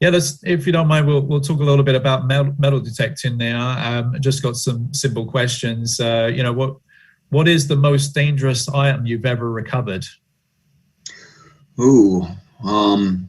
Yeah, if you don't mind, we'll talk a little bit about metal detecting now. I just got some simple questions. What is the most dangerous item you've ever recovered? Ooh, um,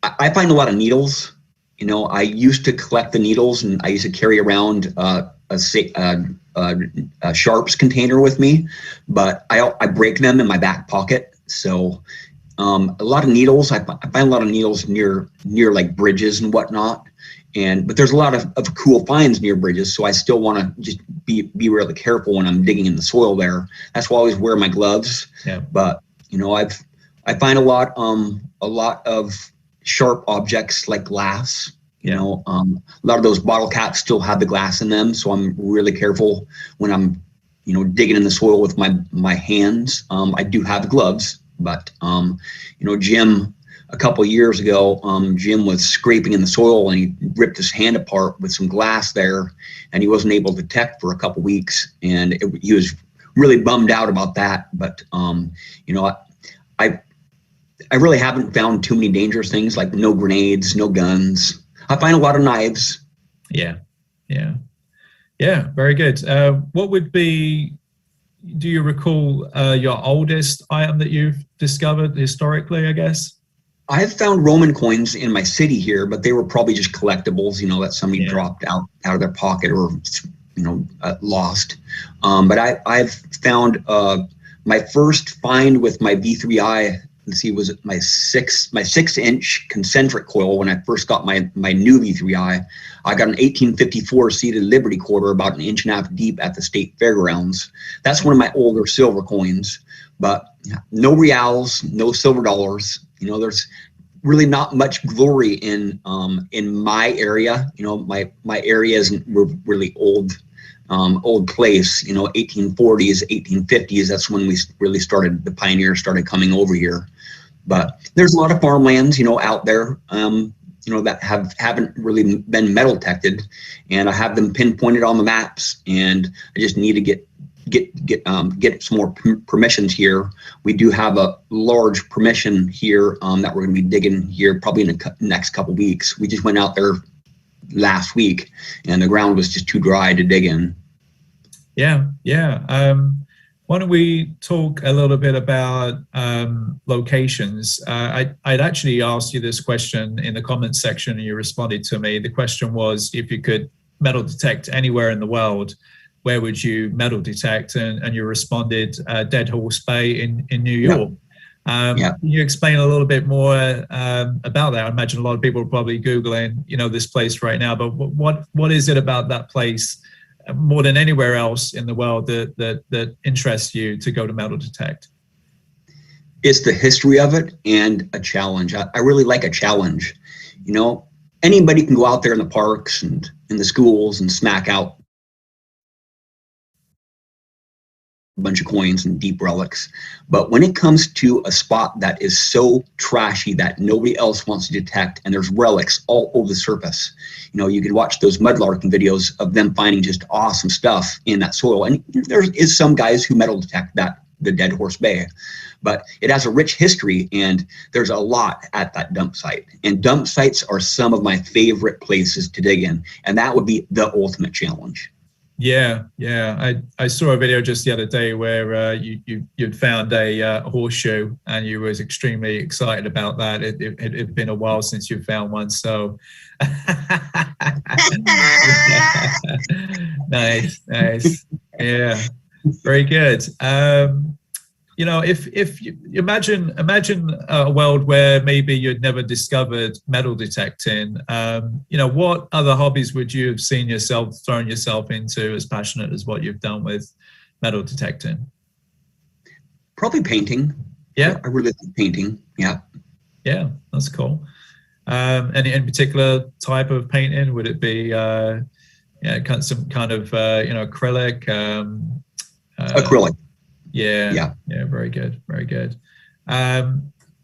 I find a lot of needles. I used to collect the needles, and I used to carry around a sharps container with me, but I break them in my back pocket. So a lot of needles. I find a lot of needles near like bridges and whatnot. But there's a lot of cool finds near bridges, so I still want to just be really careful when I'm digging in the soil there. That's why I always wear my gloves. Yeah. But I find a lot of sharp objects like glass. A lot of those bottle caps still have the glass in them, so I'm really careful when I'm digging in the soil with my hands. I do have gloves, but Jim, a couple of years ago, Jim was scraping in the soil and he ripped his hand apart with some glass there, and he wasn't able to detect for a couple of weeks, and he was really bummed out about that. But I really haven't found too many dangerous things, like no grenades, no guns. I find a lot of knives. Yeah, yeah, yeah. Very good. What would be? Do you recall your oldest item that you've discovered historically, I guess? I have found Roman coins in my city here, but they were probably just collectibles, that somebody dropped out of their pocket or, lost. But I've found my first find with my V3i. Let's see, was it my 6-inch concentric coil when I first got my new V3i. I got an 1854 seated Liberty quarter about 1.5 inches deep at the state fairgrounds. That's one of my older silver coins, but no reals, no silver dollars. There's really not much glory in my area. My area isn't really old place. 1840s, 1850s. That's when the pioneers started coming over here. But there's a lot of farmlands, out there, that haven't really been metal detected, and I have them pinpointed on the maps. And I just need to get some more permissions here. We do have a large permission here that we're going to be digging here probably in the next couple weeks. We just went out there last week, and the ground was just too dry to dig in. Yeah, yeah. Why don't we talk a little bit about locations? I'd actually asked you this question in the comments section, and you responded to me. The question was, if you could metal detect anywhere in the world, where would you metal detect? And you responded Dead Horse Bay in New York. Can you explain a little bit more about that? I imagine a lot of people are probably Googling, this place right now, but what is it about that place more than anywhere else in the world that interests you to go to metal detect? It's the history of it and a challenge. I really like a challenge. Anybody can go out there in the parks and in the schools and smack out a bunch of coins and deep relics. But when it comes to a spot that is so trashy that nobody else wants to detect, and there's relics all over the surface, you can watch those mudlarking videos of them finding just awesome stuff in that soil. And there is some guys who metal detect the Dead Horse Bay, but it has a rich history, and there's a lot at that dump site. And dump sites are some of my favorite places to dig in, and that would be the ultimate challenge. Yeah, yeah. I saw a video just the other day where you'd found a horseshoe, and you was extremely excited about that. It'd been a while since you found one, so nice. Yeah, very good. If you imagine a world where maybe you'd never discovered metal detecting, what other hobbies would you have seen yourself throwing yourself into as passionate as what you've done with metal detecting? Probably painting. Yeah, I really like painting. Yeah, that's cool. Any in particular type of painting? Would it be some kind of acrylic? Acrylic. Yeah, very good.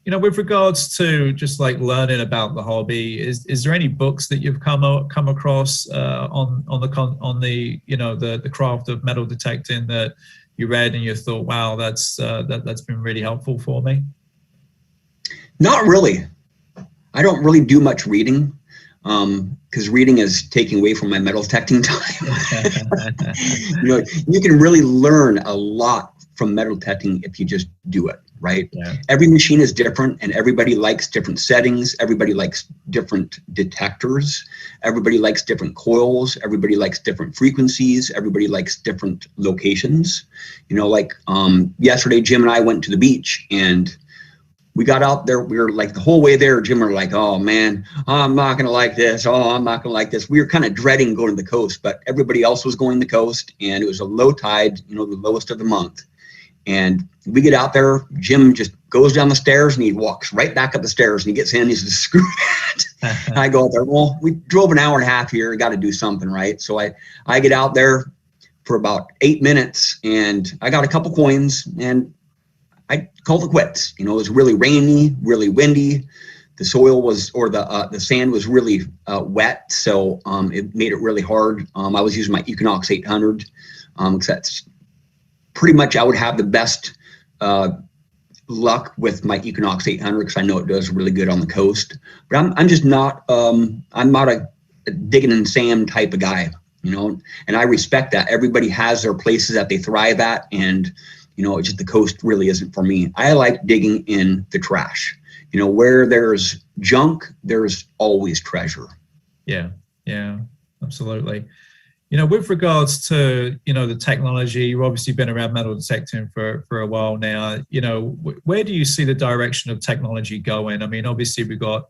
With regards to just like learning about the hobby, is there any books that you've come across on the craft of metal detecting that you read and you thought, wow, that's been really helpful for me? Not really. I don't really do much reading, because reading is taking away from my metal detecting time. You can really learn a lot from metal detecting if you just do it, right? Yeah. Every machine is different, and everybody likes different settings. Everybody likes different detectors. Everybody likes different coils. Everybody likes different frequencies. Everybody likes different locations. Like yesterday, Jim and I went to the beach, and we got out there. We were like the whole way there, Jim were like, oh man, I'm not going to like this. Oh, I'm not going to like this. We were kind of dreading going to the coast, but everybody else was going to the coast, and it was a low tide, the lowest of the month. And we get out there, Jim just goes down the stairs and he walks right back up the stairs and he gets in, he says, screw that. And I go out there, well, we drove an hour and a half here, got to do something, right? So I get out there for about 8 minutes and I got a couple coins and I called it quits. It was really rainy, really windy. The soil was, or the sand was really wet, so it made it really hard. I was using my Equinox 800, because that's pretty much, I would have the best luck with my Equinox 800 because I know it does really good on the coast. But I'm just not, I'm not a digging in sand type of guy, and I respect that. Everybody has their places that they thrive at, and just the coast really isn't for me. I like digging in the trash. Where there's junk, there's always treasure. Yeah, absolutely. With regards to, the technology, you've obviously been around metal detecting for a while now. Where do you see the direction of technology going? I mean, obviously we've got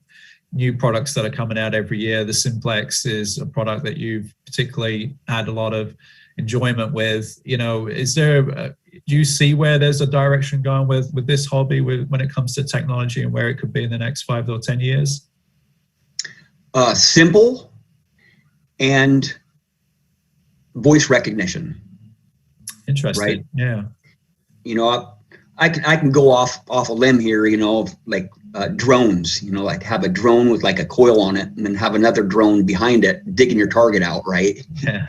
new products that are coming out every year. The Simplex is a product that you've particularly had a lot of enjoyment with. Is there, do you see where there's a direction going with this hobby when it comes to technology and where it could be in the next 5 or 10 years? Simple and voice recognition. Interesting. Right? Yeah. I can go off a limb here, like drones, like have a drone with like a coil on it and then have another drone behind it digging your target out, right? Yeah.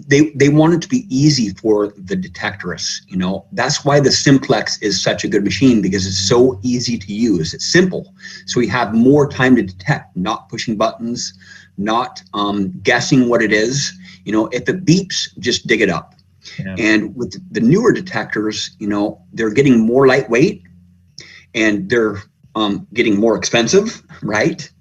They want it to be easy for the detectorists, That's why the Simplex is such a good machine, because it's so easy to use. It's simple. So we have more time to detect, not pushing buttons, not guessing what it is. If it beeps, just dig it up. Yeah. And with the newer detectors, they're getting more lightweight and they're getting more expensive, right?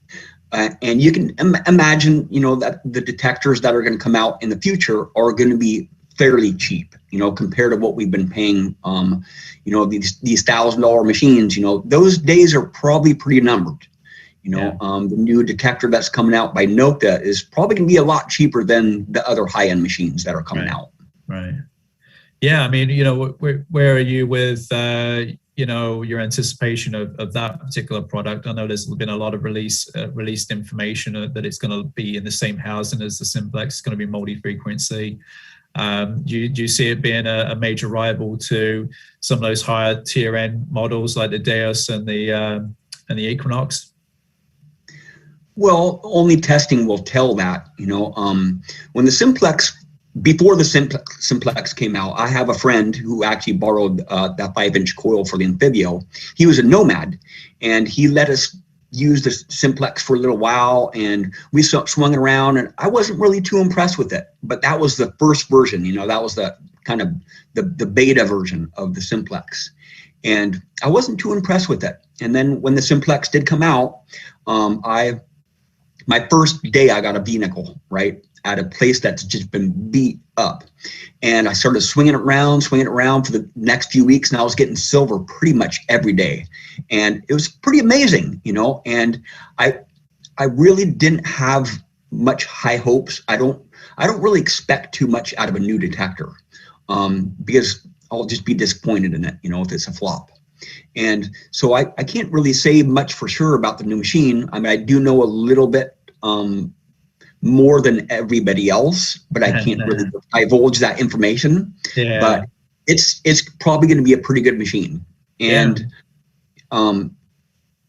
And you can imagine, that the detectors that are going to come out in the future are going to be fairly cheap, compared to what we've been paying, these $1,000 machines, those days are probably pretty numbered. The new detector that's coming out by Nokia is probably going to be a lot cheaper than the other high-end machines that are coming out. Right. Yeah. I mean, where are you with, your anticipation of that particular product? I know there's been a lot of released information that it's going to be in the same housing as the Simplex. It's going to be multi-frequency. Do you see it being a major rival to some of those higher tier end models like the Deus and the Equinox? Well, only testing will tell that. When the Simplex, before the Simplex came out, I have a friend who actually borrowed that 5-inch coil for the Amphibio. He was a nomad, and he let us use the Simplex for a little while, and we swung it around, and I wasn't really too impressed with it. But that was the first version. That was the kind of the beta version of the Simplex, and I wasn't too impressed with it. And then when the Simplex did come out, my first day I got a V-nickel, right, at a place that's just been beat up. And I started swinging it around for the next few weeks, and I was getting silver pretty much every day. And it was pretty amazing, and I really didn't have much high hopes. I don't really expect too much out of a new detector, because I'll just be disappointed in it, if it's a flop. And so I can't really say much for sure about the new machine. I mean, I do know a little bit more than everybody else, but I can't really divulge that information. Yeah. But it's probably going to be a pretty good machine. And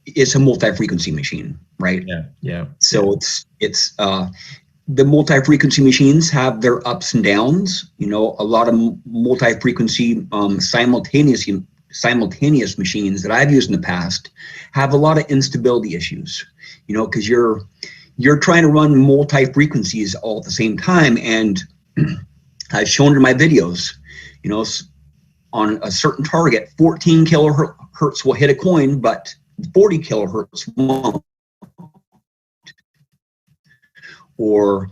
it's a multi-frequency machine, right? Yeah. So it's the multi-frequency machines have their ups and downs. A lot of multi-frequency simultaneously simultaneous machines that I've used in the past have a lot of instability issues, you know, because you're trying to run multi-frequencies all at the same time. And I've shown in my videos, you know, on a certain target, 14 kilohertz will hit a coin, but 40 kilohertz won't. Or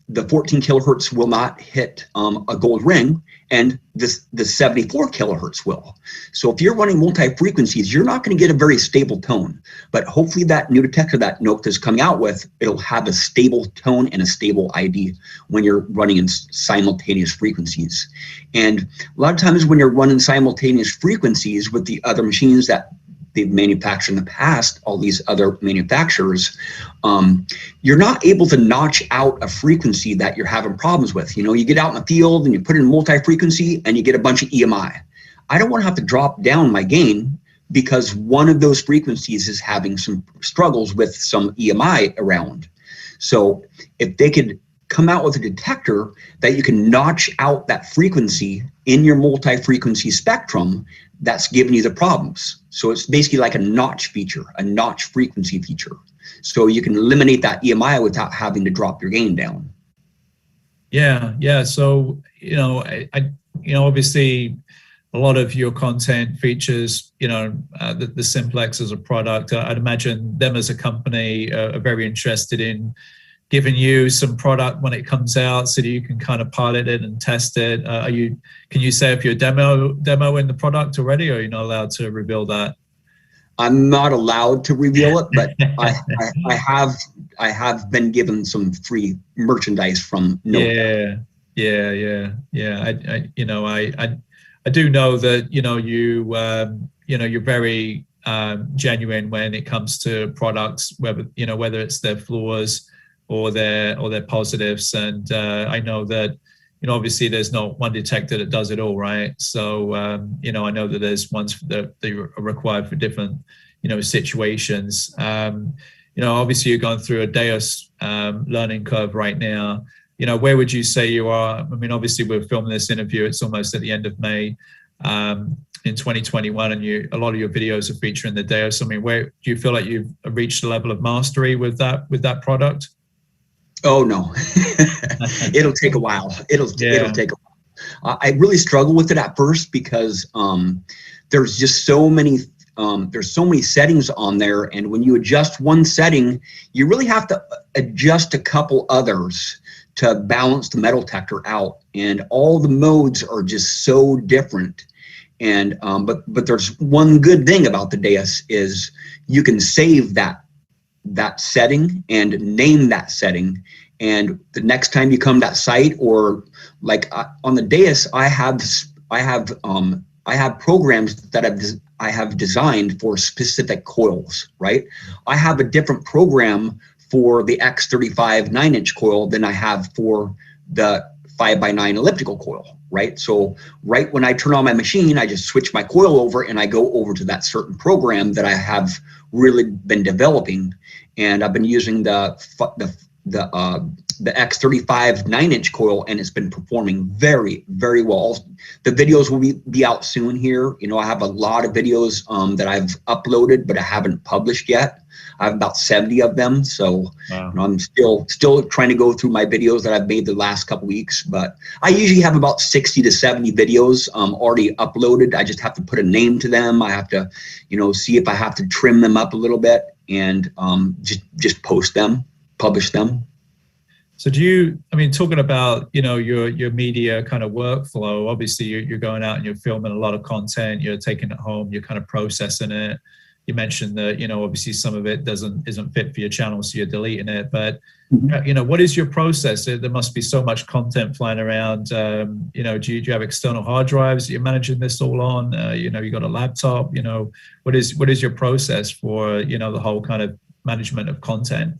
the 14 kilohertz will not hit a gold ring, and the 74 kilohertz will. So if you're running multi-frequencies, you're not going to get a very stable tone. But hopefully that new detector that Nokta is coming out with, it'll have a stable tone and a stable ID when you're running in simultaneous frequencies. And a lot of times when you're running simultaneous frequencies with the other machines that they've manufactured in the past, all these other manufacturers, you're not able to notch out a frequency that you're having problems with. You know, you get out in the field and you put in multi-frequency and you get a bunch of EMI. I don't want to have to drop down my gain because one of those frequencies is having some struggles with some EMI around. So if they could come out with a detector that you can notch out that frequency in your multi-frequency spectrum that's giving you the problems. So it's basically like a notch feature, a notch frequency feature. So you can eliminate that EMI without having to drop your gain down. Yeah, yeah. So, you know, obviously a lot of your content features, you know, the Simplex as a product. I'd imagine them as a company are very interested in giving you some product when it comes out so that you can kind of pilot it and test it. Can you say if you're demoing the product already, or are you not allowed to reveal that? I'm not allowed to reveal it, but I have been given some free merchandise from Nokta. Yeah. I do know that, you know, you're very genuine when it comes to products, whether it's their flaws or their positives. And I know that, you know, obviously there's not one detector that does it all, right? So, you know, I know that there's ones that they are required for different, you know, situations. You know, obviously you're going through a Deus learning curve right now. You know, where would you say you are? I mean, obviously we're filming this interview, it's almost at the end of May in 2021, and a lot of your videos are featuring the Deus. I mean, where do you feel like you've reached a level of mastery with that product? Oh no, it'll take a while. It'll take a while. I really struggle with it at first because there's just so many settings on there, and when you adjust one setting, you really have to adjust a couple others to balance the metal detector out, and all the modes are just so different. And but there's one good thing about the Deus is you can save that setting and name that setting, and the next time you come to that site, or like on the Deus, I have programs that I have designed for specific coils, right? I have a different program for the X35 9-inch coil than I have for the 5x9 elliptical coil, right? So right when I turn on my machine, I just switch my coil over and I go over to that certain program that I have really been developing. And I've been using the X35 9-inch coil, and it's been performing very, very well. The videos will be out soon here. You know, I have a lot of videos that I've uploaded, but I haven't published yet. I have about 70 of them. So wow. You know, I'm still trying to go through my videos that I've made the last couple weeks, but I usually have about 60 to 70 videos already uploaded. I just have to put a name to them. I have to, you know, see if I have to trim them up a little bit and just post them, publish them. So talking about, you know, your media kind of workflow, obviously you're going out and you're filming a lot of content, you're taking it home, you're kind of processing it. You mentioned that, you know, obviously some of it isn't fit for your channel, so you're deleting it. But, you know, what is your process? There must be so much content flying around. You know, do you have external hard drives that you're managing this all on? You know, you got a laptop, you know, what is your process for, you know, the whole kind of management of content?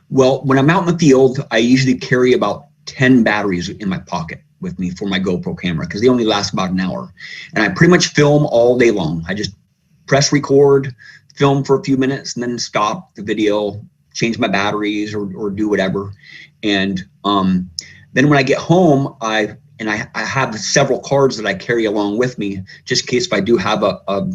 Well, when I'm out in the field, I usually carry about 10 batteries in my pocket with me for my GoPro camera because they only last about an hour. And I pretty much film all day long. I just press record, film for a few minutes, and then stop the video, change my batteries or do whatever. And then when I get home, I and I have several cards that I carry along with me, just in case if I do have a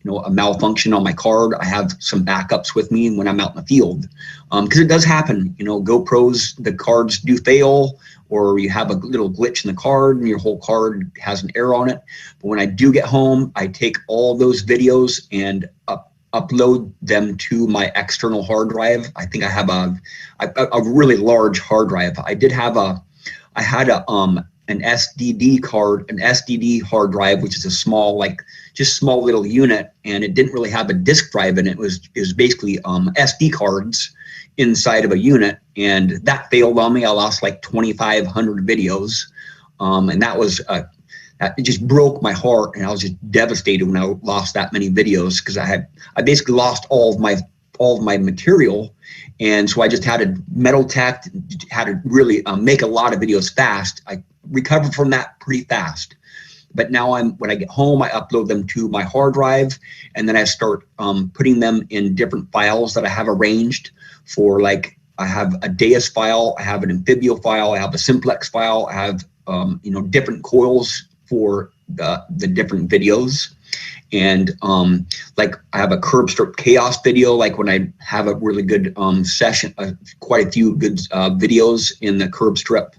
malfunction on my card. I have some backups with me when I'm out in the field, because it does happen. GoPros, the cards do fail, or you have a little glitch in the card and your whole card has an error on it. But when I do get home, I take all those videos and upload them to my external hard drive. I think I have a really large hard drive. I had an SDD hard drive, which is a small little unit, and it didn't really have a disk drive in it. It was basically SD cards inside of a unit, and that failed on me. I lost like 2,500 videos, and it just broke my heart, and I was just devastated when I lost that many videos, because I basically lost all of my material. And so I just had to metal tech, had to really make a lot of videos fast. I recovered from that pretty fast. But now when I get home, I upload them to my hard drive, and then I start putting them in different files that I have arranged for. Like, I have a Deus file, I have an Amphibio file, I have a Simplex file, I have different coils for the different videos. And like, I have a curb strip chaos video, like when I have a really good session, quite a few good videos in the curb strips,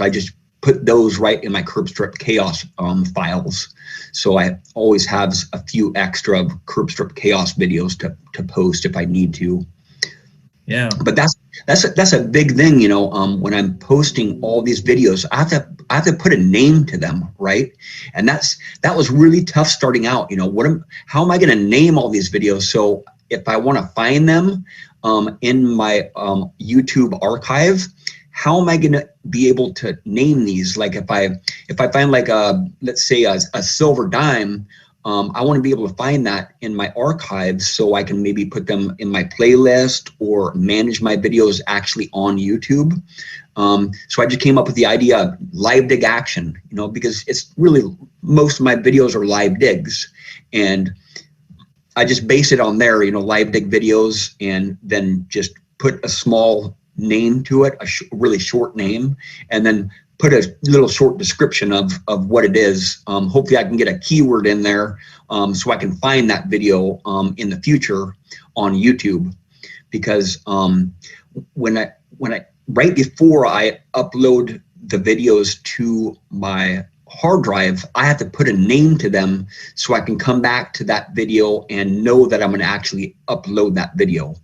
I just put those right in my curb strip chaos files. So I always have a few extra curb strip chaos videos to post if I need to. Yeah. But that's a big thing, when I'm posting all these videos, I have to put a name to them, right? And that was really tough starting out. How am I going to name all these videos? So if I want to find them in my YouTube archive, how am I going to be able to name these? Like, if I find, like, let's say a silver dime, I want to be able to find that in my archives, so I can maybe put them in my playlist or manage my videos actually on YouTube. So I just came up with the idea of live dig action, because it's really, most of my videos are live digs, and I just base it on there, live dig videos, and then just put a small name to it, a really short name, and then put a little short description of what it is. Hopefully I can get a keyword in there so I can find that video in the future on YouTube, because right before I upload the videos to my hard drive, I have to put a name to them so I can come back to that video and know that I'm going to actually upload that video.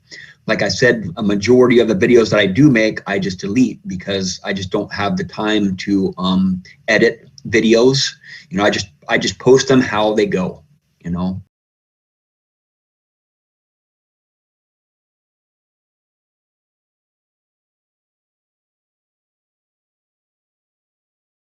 Like I said, a majority of the videos that I do make, I just delete, because I just don't have the time to edit videos. I just post them how they go,